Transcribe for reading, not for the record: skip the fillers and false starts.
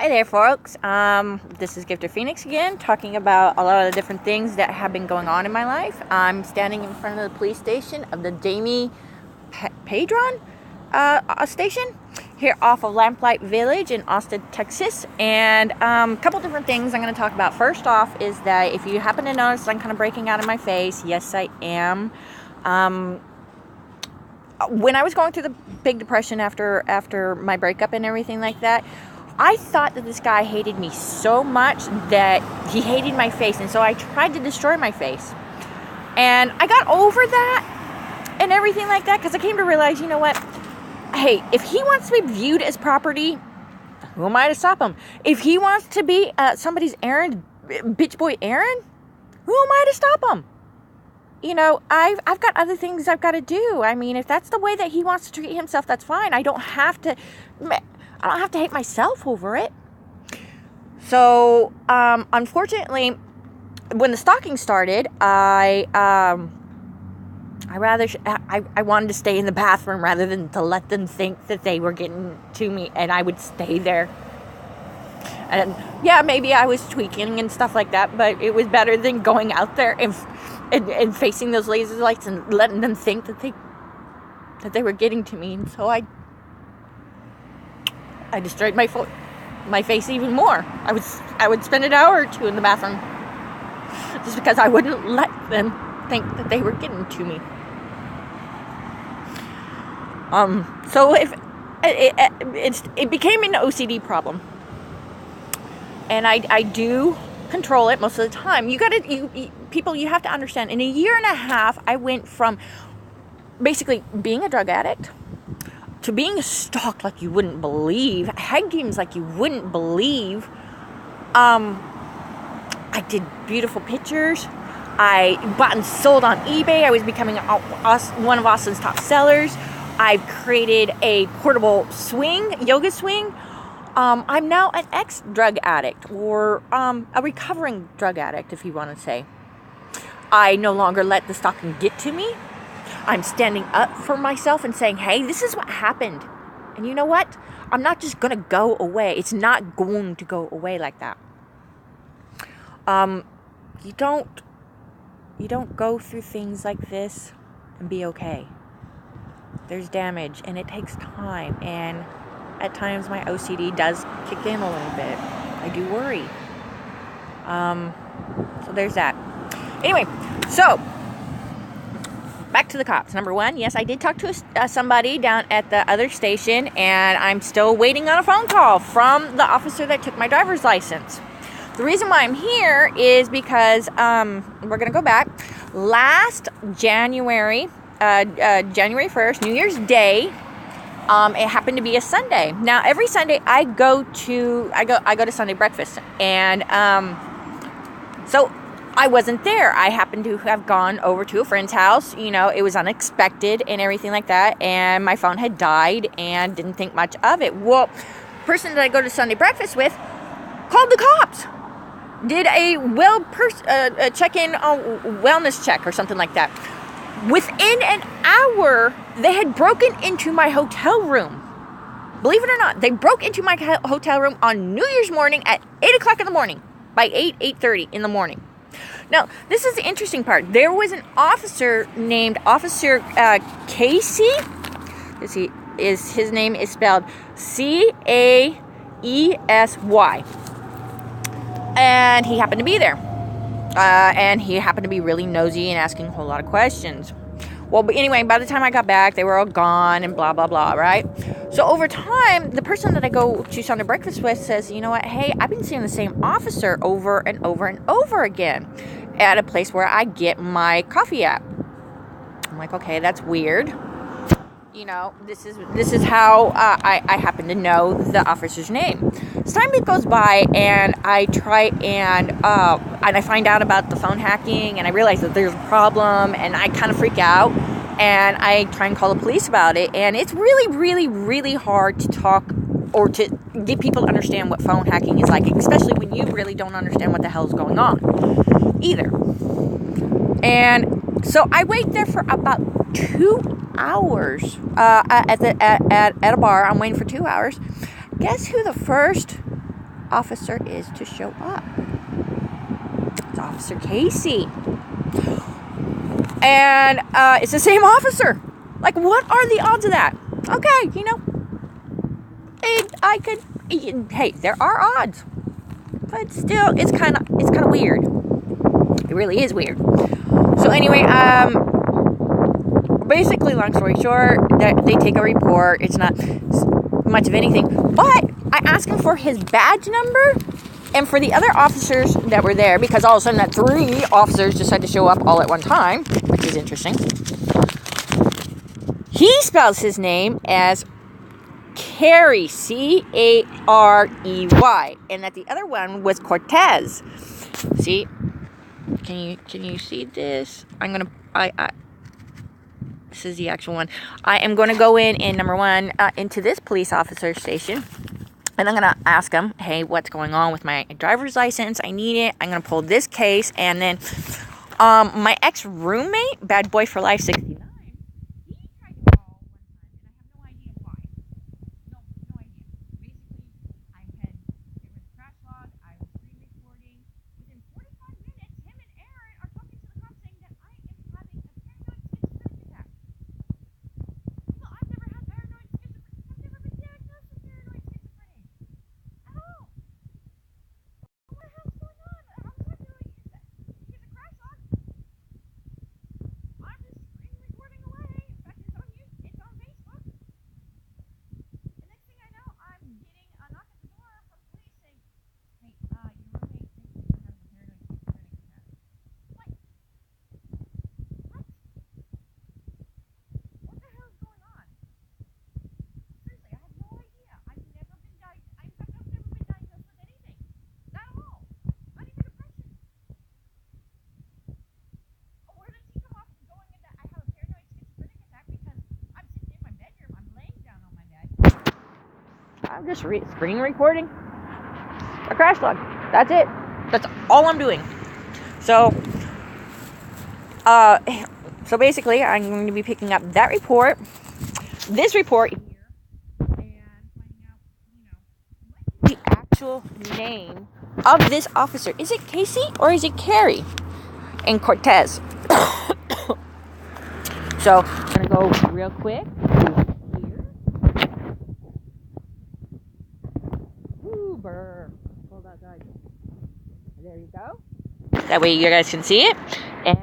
Hi there, folks. This is Gifter Phoenix again, talking about a lot of the different things that have been going on in my life. I'm standing in front of the police station of the Jamie Padron station here off of Lamplight Village in Austin, Texas. And a couple different things I'm going to talk about. First off is that if you happen to notice I'm kind of breaking out of my face, yes, I am. When I was going through the big depression after my breakup and everything like that, I thought that this guy hated me so much that he hated my face, and so I tried to destroy my face. And I got over that and everything like that because I came to realize, you know what? Hey, if he wants to be viewed as property, who am I to stop him? If he wants to be somebody's errand, bitch boy errand, who am I to stop him? You know, I've got other things I've got to do. I mean, if that's the way that he wants to treat himself, that's fine. I don't have to hate myself over it. So, unfortunately, when the stalking started, I wanted to stay in the bathroom rather than to let them think that they were getting to me, and I would stay there. And yeah, maybe I was tweaking and stuff like that, but it was better than going out there and facing those laser lights and letting them think that they were getting to me. And so I destroyed my face even more. I would spend an hour or two in the bathroom just because I wouldn't let them think that they were getting to me. So if it became an OCD problem, and I do control it most of the time. People, you have to understand. In a year and a half, I went from basically being a drug addict to being stalked like you wouldn't believe, head games like you wouldn't believe. I did beautiful pictures. I bought and sold on eBay. I was becoming one of Austin's top sellers. I've created a portable yoga swing. I'm now an ex-drug addict, or a recovering drug addict, if you want to say. I no longer let the stalking get to me. I'm standing up for myself and saying, hey, this is what happened. And you know what? I'm not just going to go away. It's not going to go away like that. You don't go through things like this and be okay. There's damage, and it takes time. And at times my OCD does kick in a little bit. I do worry. So there's that. Anyway, so back to the cops. Number one, yes, I did talk to somebody down at the other station, and I'm still waiting on a phone call from the officer that took my driver's license. The reason why I'm here is because we're going to go back. Last January 1st, New Year's Day, it happened to be a Sunday. Now, every Sunday I go to Sunday breakfast, and so I wasn't there. I happened to have gone over to a friend's house. You know, it was unexpected and everything like that, and my phone had died and didn't think much of it. Well, the person that I go to Sunday breakfast with called the cops. Did a check-in wellness check or something like that. Within an hour, they had broken into my hotel room. Believe it or not, they broke into my hotel room on New Year's morning at 8 o'clock in the morning. By 8:30 in the morning. Now, this is the interesting part. There was an officer named Officer Casey. His name is spelled Caesy. And he happened to be there. And he happened to be really nosy and asking a whole lot of questions. Well, but anyway, by the time I got back, they were all gone and blah, blah, blah, right? So over time, the person that I go to Sunday breakfast with says, you know what? Hey, I've been seeing the same officer over and over and over again at a place where I get my coffee at. I'm like, okay, that's weird. You know, this is how I happen to know the officer's name. As time goes by, and I try and I find out about the phone hacking, and I realize that there's a problem, and I kind of freak out, and I try and call the police about it. And it's really, really, really hard to talk or to get people to understand what phone hacking is like, especially when you really don't understand what the hell is going on either. And so I wait there for about 2 hours at a bar. I'm waiting for 2 hours. Guess who the first officer is to show up. It's Officer Casey. And it's the same officer. Like, what are the odds of that? Okay, you know, hey, there are odds, but still, it's kind of weird. It really is weird. So anyway, basically, long story short, that they take a report. It's not much of anything, but I asked him for his badge number and for the other officers that were there, because all of a sudden that 3 officers decided to show up all at one time, which is interesting. He spells his name as Carey, C-A-R-E-Y, and that the other one was Cortez. See, can you see this? This is the actual one. I am going to go in number 1 into this police officer station, and I'm going to ask him, hey, what's going on with my driver's license? I need it. I'm going to pull this case, and then my ex-roommate, Bad Boy for Life 69, he tried to call one time, and I have no idea why. No idea. Basically, there was a crash log, I was screen recording. Within 45 minutes, him and Aaron are talking to the cops saying that I am having a paranoid schizophrenic attack. Well, I've never had paranoid schizophrenia. I've never been diagnosed with paranoid schizophrenia at all. What the hell's going on? I was talking to here's a crash log. I'm just screen recording away. In fact, it's on YouTube. It's on Facebook. The next thing I know, I'm getting a knock at the door from police saying, hey, your roommate thinks you're having a paranoid schizophrenic attack. What? What? What the hell is going on? Seriously, I have no idea. I've never been diagnosed. In fact, I've never been diagnosed with anything. Not at all. Not even depression. Where does he come off going into I have a paranoid schizophrenic attack because I'm sitting in my bedroom, I'm laying down on my bed. I'm just screen recording a crash log. That's it. That's all I'm doing. So, basically, I'm going to be picking up that report, this report here, and finding out, what is the actual name of this officer. Is it Casey or is it Carey and Cortez? So, I'm going to go real quick here. Uber. Hold outside. There you go. That way you guys can see it. And